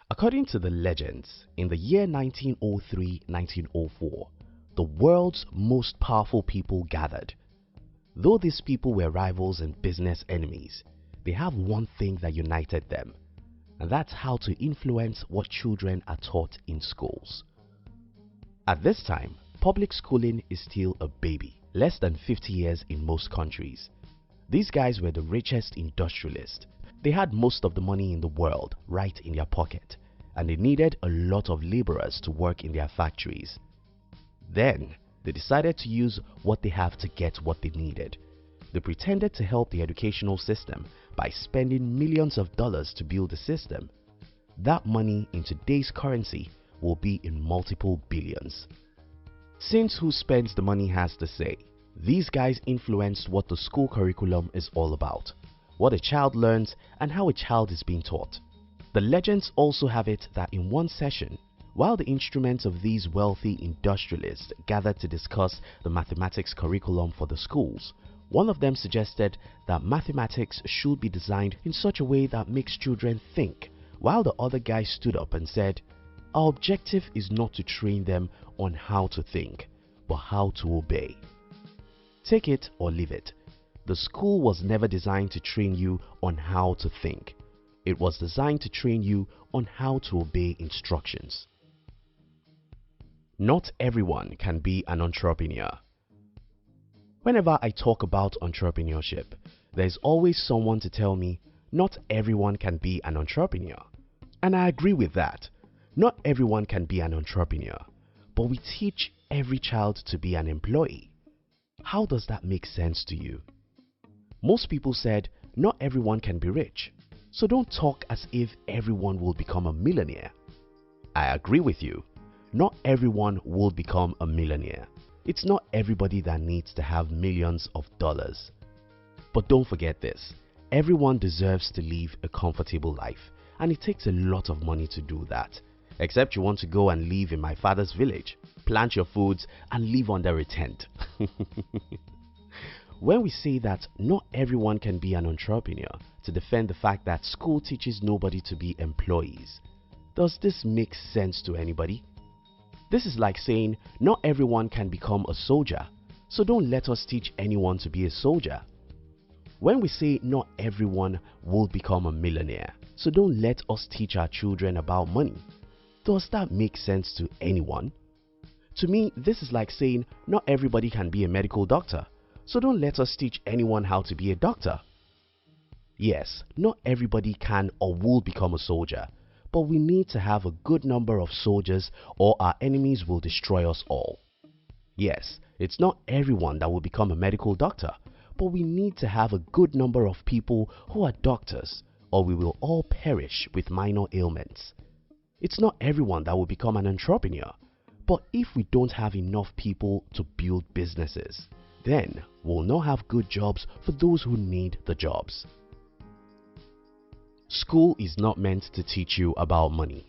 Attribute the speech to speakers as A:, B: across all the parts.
A: According to the legends, in the year 1903-1904, the world's most powerful people gathered. Though these people were rivals and business enemies, they have one thing that united them, and that's how to influence what children are taught in schools. At this time, public schooling is still a baby, less than 50 years in most countries. These guys were the richest industrialists. They had most of the money in the world right in their pocket, and they needed a lot of laborers to work in their factories. Then, they decided to use what they have to get what they needed. They pretended to help the educational system by spending millions of dollars to build the system. That money in today's currency will be in multiple billions. Since who spends the money has the say, these guys influenced what the school curriculum is all about, what a child learns, and how a child is being taught. The legends also have it that in one session, while the instruments of these wealthy industrialists gathered to discuss the mathematics curriculum for the schools, one of them suggested that mathematics should be designed in such a way that makes children think, while the other guy stood up and said, "Our objective is not to train them on how to think, but how to obey." Take it or leave it. The school was never designed to train you on how to think. It was designed to train you on how to obey instructions. Not everyone can be an entrepreneur. Whenever I talk about entrepreneurship, there's always someone to tell me, not everyone can be an entrepreneur. And I agree with that. Not everyone can be an entrepreneur, but we teach every child to be an employee. How does that make sense to you? Most people said, not everyone can be rich, so don't talk as if everyone will become a millionaire. I agree with you. Not everyone will become a millionaire. It's not everybody that needs to have millions of dollars. But don't forget this, everyone deserves to live a comfortable life, and it takes a lot of money to do that. Except you want to go and live in my father's village, plant your foods, and live under a tent. When we say that not everyone can be an entrepreneur to defend the fact that school teaches nobody to be employees, does this make sense to anybody? This is like saying not everyone can become a soldier, so don't let us teach anyone to be a soldier. When we say not everyone will become a millionaire, so don't let us teach our children about money, does that make sense to anyone? To me, this is like saying not everybody can be a medical doctor, so don't let us teach anyone how to be a doctor. Yes, not everybody can or will become a soldier, but we need to have a good number of soldiers or our enemies will destroy us all. Yes, it's not everyone that will become a medical doctor, but we need to have a good number of people who are doctors, or we will all perish with minor ailments. It's not everyone that will become an entrepreneur, but if we don't have enough people to build businesses, then we'll not have good jobs for those who need the jobs. School is not meant to teach you about money.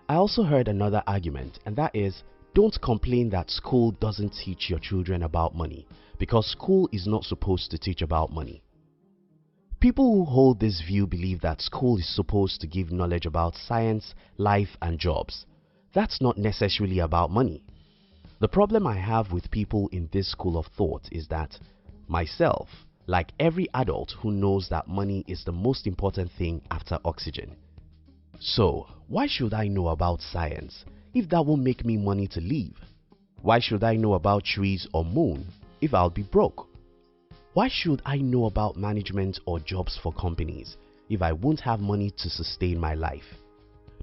A: I also heard another argument, and that is, don't complain that school doesn't teach your children about money, because school is not supposed to teach about money. People who hold this view believe that school is supposed to give knowledge about science, life, and jobs. That's not necessarily about money. The problem I have with people in this school of thought is that myself, like every adult who knows that money is the most important thing after oxygen. So, why should I know about science if that will make me money to live? Why should I know about trees or moon if I'll be broke? Why should I know about management or jobs for companies if I won't have money to sustain my life?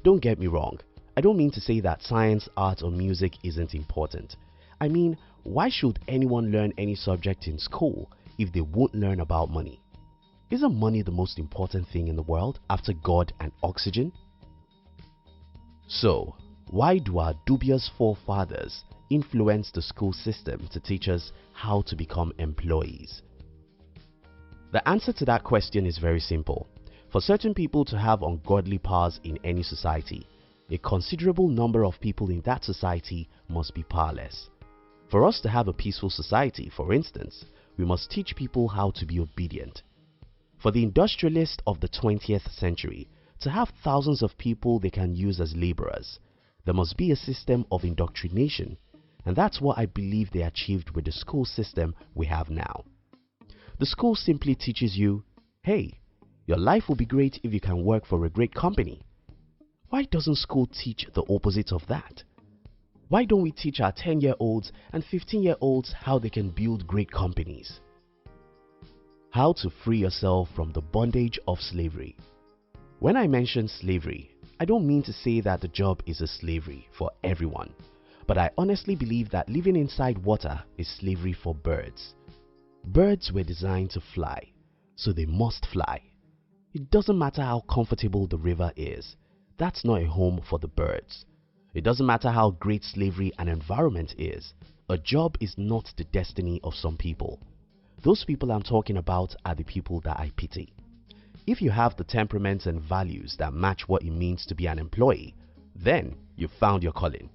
A: Don't get me wrong, I don't mean to say that science, art, or music isn't important. I mean, why should anyone learn any subject in school if they won't learn about money? Isn't money the most important thing in the world after God and oxygen? So, why do our dubious forefathers influence the school system to teach us how to become employees? The answer to that question is very simple. For certain people to have ungodly powers in any society, a considerable number of people in that society must be powerless. For us to have a peaceful society, for instance, we must teach people how to be obedient. For the industrialists of the 20th century, to have thousands of people they can use as laborers. There must be a system of indoctrination, and that's what I believe they achieved with the school system we have now. The school simply teaches you, hey, your life will be great if you can work for a great company. Why doesn't school teach the opposite of that? Why don't we teach our 10-year-olds and 15-year-olds how they can build great companies? How to free yourself from the bondage of slavery. When I mention slavery, I don't mean to say that the job is a slavery for everyone, but I honestly believe that living inside water is slavery for birds. Birds were designed to fly, so they must fly. It doesn't matter how comfortable the river is, that's not a home for the birds. It doesn't matter how great slavery and environment is, a job is not the destiny of some people. Those people I'm talking about are the people that I pity. If you have the temperaments and values that match what it means to be an employee, then you've found your calling.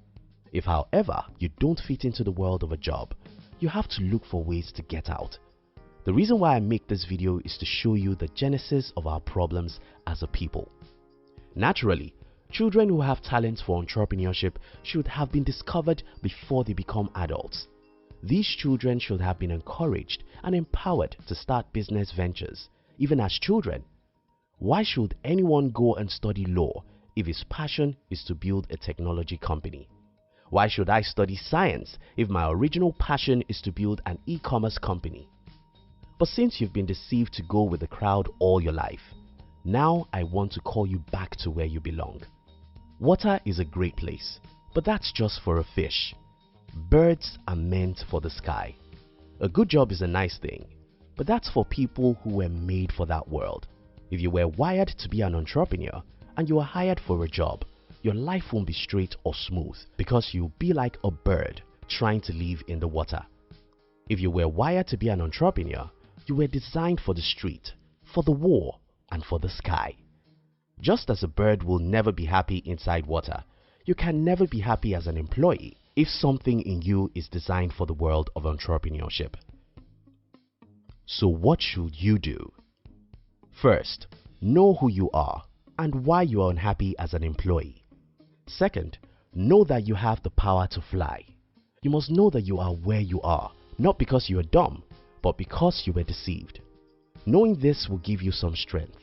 A: If however you don't fit into the world of a job, you have to look for ways to get out. The reason why I make this video is to show you the genesis of our problems as a people. Naturally, children who have talents for entrepreneurship should have been discovered before they become adults. These children should have been encouraged and empowered to start business ventures, even as children. Why should anyone go and study law if his passion is to build a technology company? Why should I study science if my original passion is to build an e-commerce company? But since you've been deceived to go with the crowd all your life, now I want to call you back to where you belong. Water is a great place, but that's just for a fish. Birds are meant for the sky. A good job is a nice thing, but that's for people who were made for that world. If you were wired to be an entrepreneur and you are hired for a job, your life won't be straight or smooth because you'll be like a bird trying to live in the water. If you were wired to be an entrepreneur, you were designed for the street, for the war, and for the sky. Just as a bird will never be happy inside water, you can never be happy as an employee if something in you is designed for the world of entrepreneurship. So what should you do? First, know who you are and why you are unhappy as an employee. Second, know that you have the power to fly. You must know that you are where you are, not because you are dumb, but because you were deceived. Knowing this will give you some strength.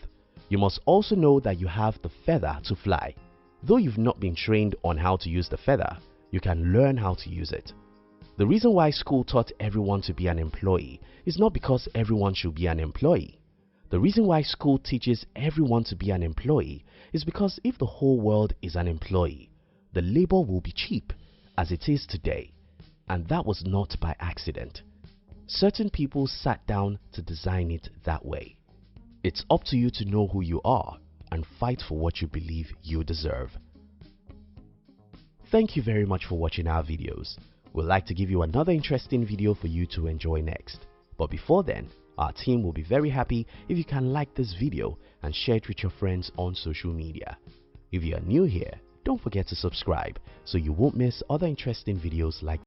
A: You must also know that you have the feather to fly. Though you've not been trained on how to use the feather, you can learn how to use it. The reason why school taught everyone to be an employee is not because everyone should be an employee. The reason why school teaches everyone to be an employee is because if the whole world is an employee, the labor will be cheap as it is today, and that was not by accident. Certain people sat down to design it that way. It's up to you to know who you are and fight for what you believe you deserve. Thank you very much for watching our videos. We'd like to give you another interesting video for you to enjoy next. But before then, our team will be very happy if you can like this video and share it with your friends on social media. If you are new here, don't forget to subscribe so you won't miss other interesting videos like